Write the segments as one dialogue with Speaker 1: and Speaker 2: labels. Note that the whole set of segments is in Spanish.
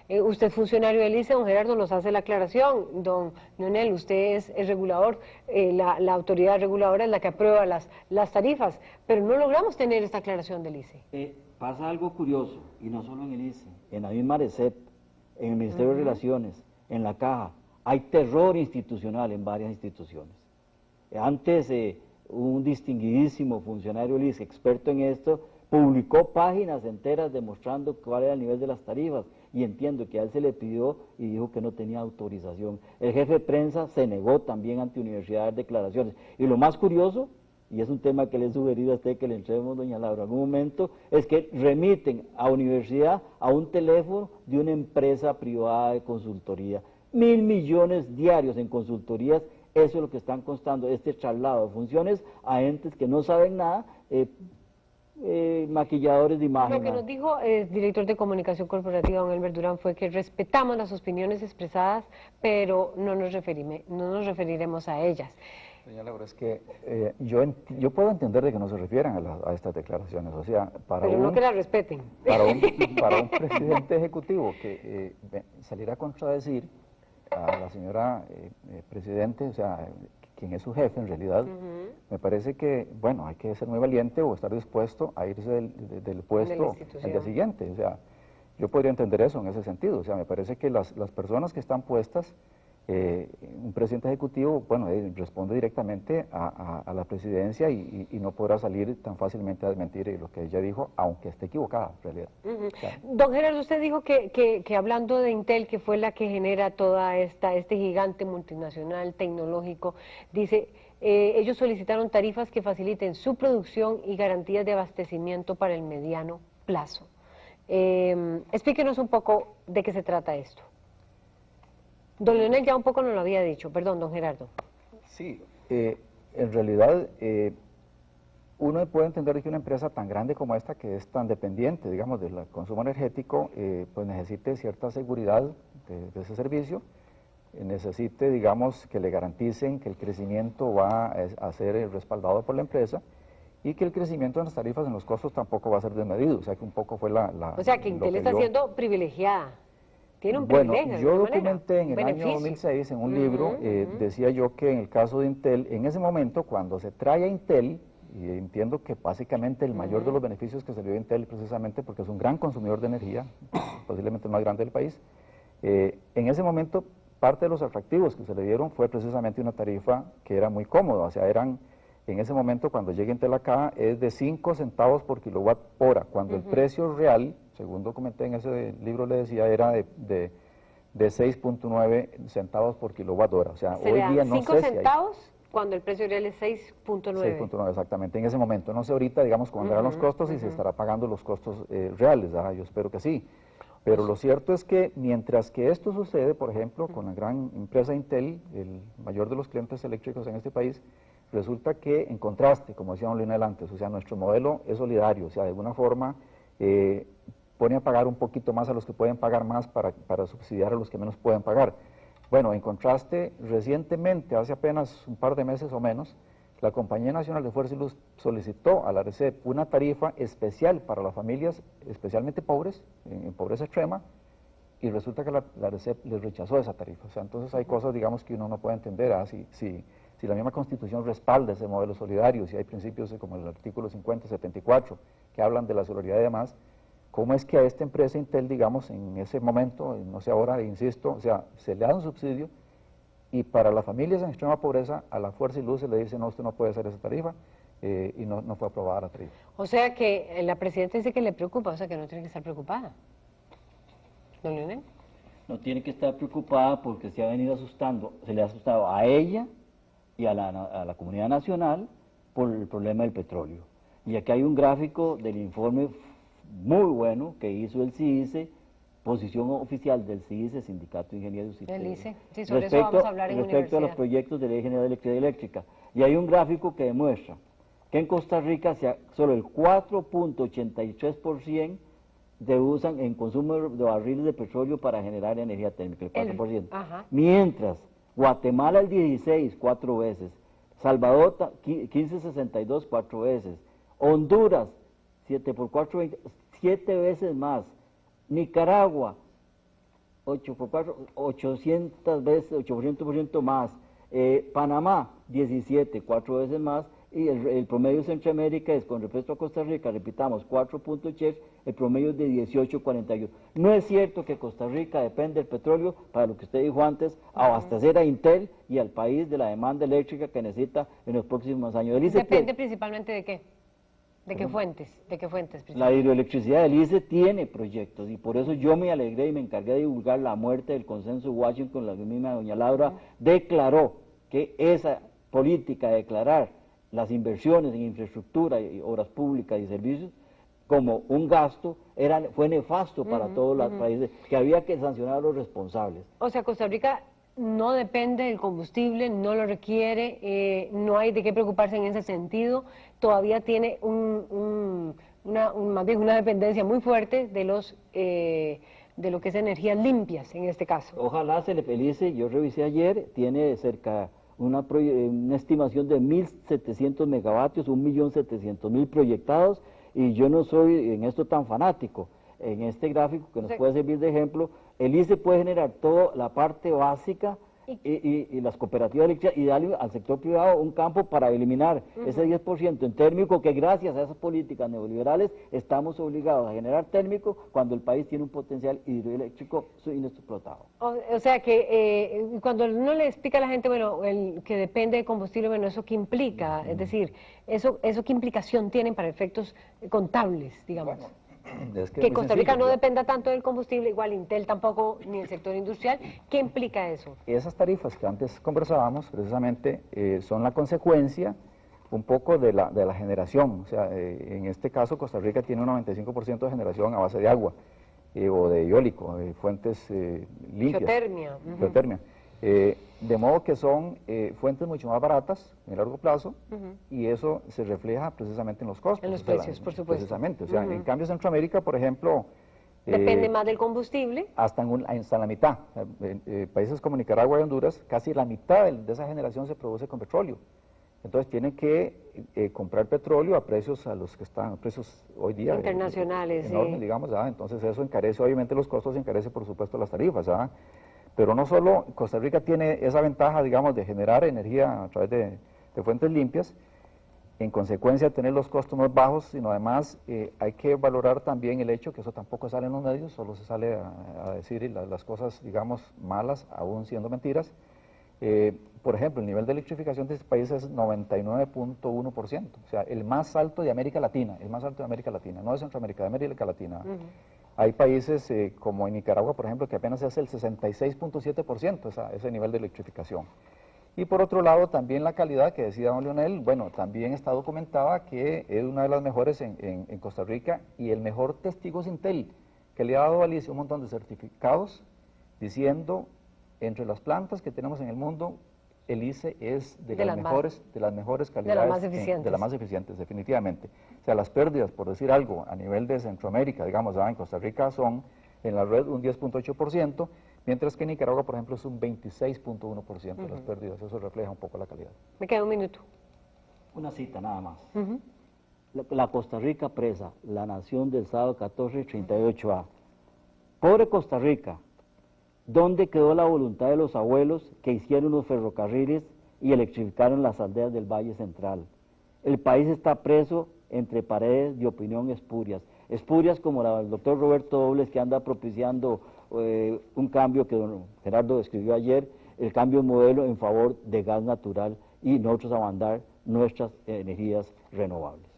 Speaker 1: Usted es funcionario del ICE, don Gerardo nos hace la aclaración, don Leonel, usted es el regulador, la autoridad reguladora es la que aprueba las tarifas, pero no logramos tener esta aclaración del ICE.
Speaker 2: Pasa algo curioso, y no solo en el ICE, en la misma ARECEP, en el Ministerio de Relaciones, en la Caja, hay terror institucional en varias instituciones. Antes un distinguidísimo funcionario del ICE, experto en esto, publicó páginas enteras demostrando cuál era el nivel de las tarifas, y entiendo que a él se le pidió y dijo que no tenía autorización. El jefe de prensa se negó también ante universidades a dar declaraciones. Y lo más curioso, y es un tema que le he sugerido a usted que le entreguemos, doña Laura, en algún momento, es que remiten a universidad a un teléfono de una empresa privada de consultoría. 1.000 millones diarios en consultorías, eso es lo que están constando, este traslado de funciones a entes que no saben nada, maquilladores de imagen.
Speaker 1: Lo que nos dijo el director de comunicación corporativa, don Elmer Durán, fue que respetamos las opiniones expresadas, pero no nos referiremos a ellas.
Speaker 3: Doña Laura, es que yo puedo entender de que no se refieran a estas declaraciones, o sea,
Speaker 1: pero no que las respeten.
Speaker 3: Para un presidente ejecutivo que saliera a contradecir a la señora presidente, o sea, quien es su jefe en realidad, me parece que, bueno, hay que ser muy valiente o estar dispuesto a irse del puesto al día siguiente. O sea, yo podría entender eso en ese sentido. O sea, me parece que las personas que están puestas, un presidente ejecutivo, bueno, responde directamente a la presidencia y no podrá salir tan fácilmente a desmentir lo que ella dijo, aunque esté equivocada en realidad. O sea,
Speaker 1: don Gerardo, usted dijo que hablando de Intel, que fue la que genera toda este gigante multinacional tecnológico, dice, ellos solicitaron tarifas que faciliten su producción y garantías de abastecimiento para el mediano plazo. Explíquenos un poco de qué se trata esto. Don Leonel ya un poco nos lo había dicho, perdón, don Gerardo.
Speaker 3: Sí, en realidad uno puede entender que una empresa tan grande como esta, que es tan dependiente, digamos, del consumo energético, pues necesite cierta seguridad de ese servicio, necesite, digamos, que le garanticen que el crecimiento va a ser respaldado por la empresa y que el crecimiento en las tarifas, en los costos, tampoco va a ser desmedido, o sea que un poco fue
Speaker 1: O sea que Intel está siendo privilegiada. Tiene un
Speaker 3: bueno,
Speaker 1: privilegio,
Speaker 3: yo documenté en el año
Speaker 1: beneficio.
Speaker 3: 2006 en un libro, decía yo que en el caso de Intel, en ese momento cuando se trae a Intel, y entiendo que básicamente el mayor de los beneficios que salió de Intel precisamente porque es un gran consumidor de energía, posiblemente el más grande del país, en ese momento parte de los atractivos que se le dieron fue precisamente una tarifa que era muy cómoda, o sea, eran en ese momento cuando llega Intel acá es de 5 centavos por kilowatt hora, cuando el precio real, según documenté en ese libro le decía, era de 6.9 centavos por kilowatt hora, o sea, hoy día no sé
Speaker 1: 5 centavos cuando el precio real es 6.9.
Speaker 3: 6.9 exactamente, en ese momento, no sé ahorita, digamos, cómo andarán los costos y se estará pagando los costos reales, yo espero que sí. Pero lo cierto es que mientras que esto sucede, por ejemplo, con la gran empresa Intel, el mayor de los clientes eléctricos en este país, resulta que en contraste, como decía don Leonel antes, o sea, nuestro modelo es solidario, o sea, de alguna forma pone a pagar un poquito más a los que pueden pagar más para subsidiar a los que menos pueden pagar. Bueno, en contraste, recientemente, hace apenas un par de meses o menos, la Compañía Nacional de Fuerza y Luz solicitó a la ARECEP una tarifa especial para las familias especialmente pobres, en pobreza extrema, y resulta que la ARECEP les rechazó esa tarifa. O sea, entonces hay cosas, digamos, que uno no puede entender, si la misma Constitución respalda ese modelo solidario, si hay principios como el artículo 50, 74, que hablan de la solidaridad y demás, ¿cómo es que a esta empresa Intel, digamos, en ese momento, no sé ahora, insisto, o sea, se le da un subsidio, y para las familias en extrema pobreza, a la Fuerza y Luz se le dice, no, usted no puede hacer esa tarifa, y no fue aprobada la tarifa.
Speaker 1: O sea que la presidenta dice que le preocupa, o sea que no tiene que estar preocupada. ¿Don Leonel?
Speaker 2: No tiene que estar preocupada porque se ha venido asustando, se le ha asustado a ella y a la comunidad nacional por el problema del petróleo. Y aquí hay un gráfico del informe muy bueno que hizo el CICE, posición oficial del CICE, Sindicato de Ingenieros y
Speaker 1: Del ICE, sí, sobre eso vamos a hablar en
Speaker 2: respecto a los
Speaker 1: universidad.
Speaker 2: proyectos de Ley General de Electricidad Eléctrica. Y hay un gráfico que demuestra que en Costa Rica solo el 4.83% se usan en consumo de barriles de petróleo para generar energía térmica, el 4%. Mientras Guatemala el 16, 4 veces, Salvador 15.62, 4 veces, Honduras 7 por 4, 7 veces más, Nicaragua 8 por 4, 800 veces, 800% más. Panamá, 17, 4 veces más. Y el promedio de Centroamérica es, con respecto a Costa Rica, repitamos, 4 puntos chef, el promedio es de 18,41. No es cierto que Costa Rica depende del petróleo, para lo que usted dijo antes, abastecer a Intel y al país de la demanda eléctrica que necesita en los próximos años.
Speaker 1: ¿Depende principalmente de qué? ¿De qué fuentes? ¿De qué fuentes?
Speaker 2: La hidroelectricidad del ICE tiene proyectos y por eso yo me alegré y me encargué de divulgar la muerte del consenso de Washington. La misma doña Laura declaró que esa política de declarar las inversiones en infraestructura y obras públicas y servicios como un gasto fue nefasto para todos los países, que había que sancionar a los responsables.
Speaker 1: O sea, Costa Rica no depende del combustible, no lo requiere, no hay de qué preocuparse en ese sentido, todavía tiene más bien una dependencia muy fuerte de lo que es energías limpias en este caso.
Speaker 2: Ojalá se le felice, yo revisé ayer, tiene cerca una estimación de 1.700 megavatios, 1.700.000 proyectados, y yo no soy en esto tan fanático. En este gráfico que nos puede servir de ejemplo, el ICE puede generar toda la parte básica y las cooperativas eléctricas y darle al sector privado un campo para eliminar ese 10% en térmico, que gracias a esas políticas neoliberales estamos obligados a generar térmico cuando el país tiene un potencial hidroeléctrico inexplotado.
Speaker 1: O sea que cuando uno le explica a la gente, bueno, que depende de combustible, bueno, ¿eso qué implica? Es decir, ¿eso qué implicación tienen para efectos contables, digamos?
Speaker 3: Bueno, es
Speaker 1: que Costa Rica no
Speaker 3: sencillo,
Speaker 1: dependa tanto del combustible, igual Intel tampoco, ni el sector industrial. ¿Qué implica eso?
Speaker 3: Esas tarifas que antes conversábamos, precisamente, son la consecuencia un poco de la generación. O sea, en este caso Costa Rica tiene un 95% de generación a base de agua o de eólico, fuentes limpias.
Speaker 1: Geotermia.
Speaker 3: Geotermia. De modo que son fuentes mucho más baratas en largo plazo y eso se refleja precisamente en los costos.
Speaker 1: En los precios, por supuesto.
Speaker 3: Precisamente. O sea, en cambio Centroamérica, por ejemplo...
Speaker 1: Depende más del combustible.
Speaker 3: Hasta la mitad. Países como Nicaragua y Honduras, casi la mitad de esa generación se produce con petróleo. Entonces tienen que comprar petróleo a precios a los que están, precios hoy día
Speaker 1: internacionales,
Speaker 3: enormes, digamos, entonces eso encarece obviamente los costos y encarece por supuesto las tarifas, pero no solo Costa Rica tiene esa ventaja, digamos, de generar energía a través de fuentes limpias, en consecuencia de tener los costos más bajos, sino además hay que valorar también el hecho que eso tampoco sale en los medios, solo se sale a decir las cosas, digamos, malas, aún siendo mentiras. Por ejemplo, el nivel de electrificación de este país es 99.1%, o sea, el más alto de América Latina, no de Centroamérica, de América Latina. Hay países como en Nicaragua, por ejemplo, que apenas es el 66.7% ese nivel de electrificación. Y por otro lado, también la calidad que decía don Leonel, bueno, también está documentada que es una de las mejores en Costa Rica, y el mejor testigo es Intel, que le ha dado al ICE un montón de certificados diciendo, entre las plantas que tenemos en el mundo, el ICE es de las mejores calidades,
Speaker 1: de las más eficientes.
Speaker 3: De las más eficientes, definitivamente. O sea, las pérdidas, por decir algo, a nivel de Centroamérica, digamos, en Costa Rica son en la red un 10.8%, mientras que en Nicaragua, por ejemplo, es un 26.1% de las pérdidas. Eso refleja un poco la calidad.
Speaker 1: Me queda un minuto.
Speaker 2: Una cita nada más. La Costa Rica presa, la nación del sábado 14, 38A. Pobre Costa Rica, ¿dónde quedó la voluntad de los abuelos que hicieron los ferrocarriles y electrificaron las aldeas del Valle Central? El país está preso entre paredes de opinión espurias como la del doctor Roberto Dobles, que anda propiciando un cambio que don Gerardo describió ayer, el cambio de modelo en favor de gas natural y nosotros abandar nuestras energías renovables.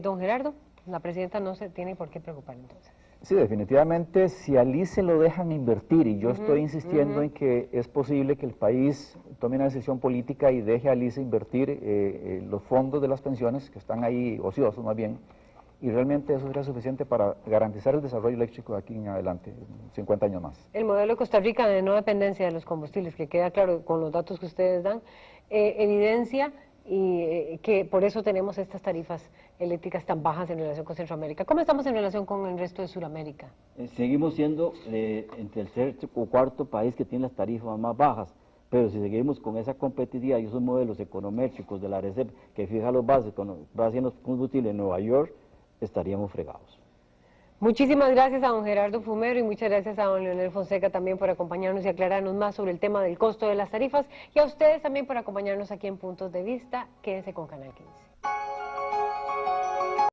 Speaker 1: Don Gerardo, la presidenta no se tiene por qué preocupar entonces.
Speaker 3: Sí, definiamente, si al ICE lo dejan invertir, y yo estoy insistiendo en que es posible que el país tome una decisión política y deje al ICE invertir los fondos de las pensiones, que están ahí ociosos más bien, y realmente eso sería suficiente para garantizar el desarrollo eléctrico de aquí en adelante, 50 años más.
Speaker 1: El modelo de Costa Rica de no dependencia de los combustibles, que queda claro con los datos que ustedes dan, evidencia y que por eso tenemos estas tarifas eléctricas tan bajas en relación con Centroamérica. ¿Cómo estamos en relación con el resto de Sudamérica?
Speaker 2: Seguimos siendo el tercer o cuarto país que tiene las tarifas más bajas, pero si seguimos con esa competitividad y esos modelos econométricos de la RECEP que fija los bases con base en los combustibles en Nueva York, estaríamos fregados.
Speaker 1: Muchísimas gracias a don Gerardo Fumero y muchas gracias a don Leonel Fonseca también por acompañarnos y aclararnos más sobre el tema del costo de las tarifas y a ustedes también por acompañarnos aquí en Puntos de Vista. Quédense con Canal 15.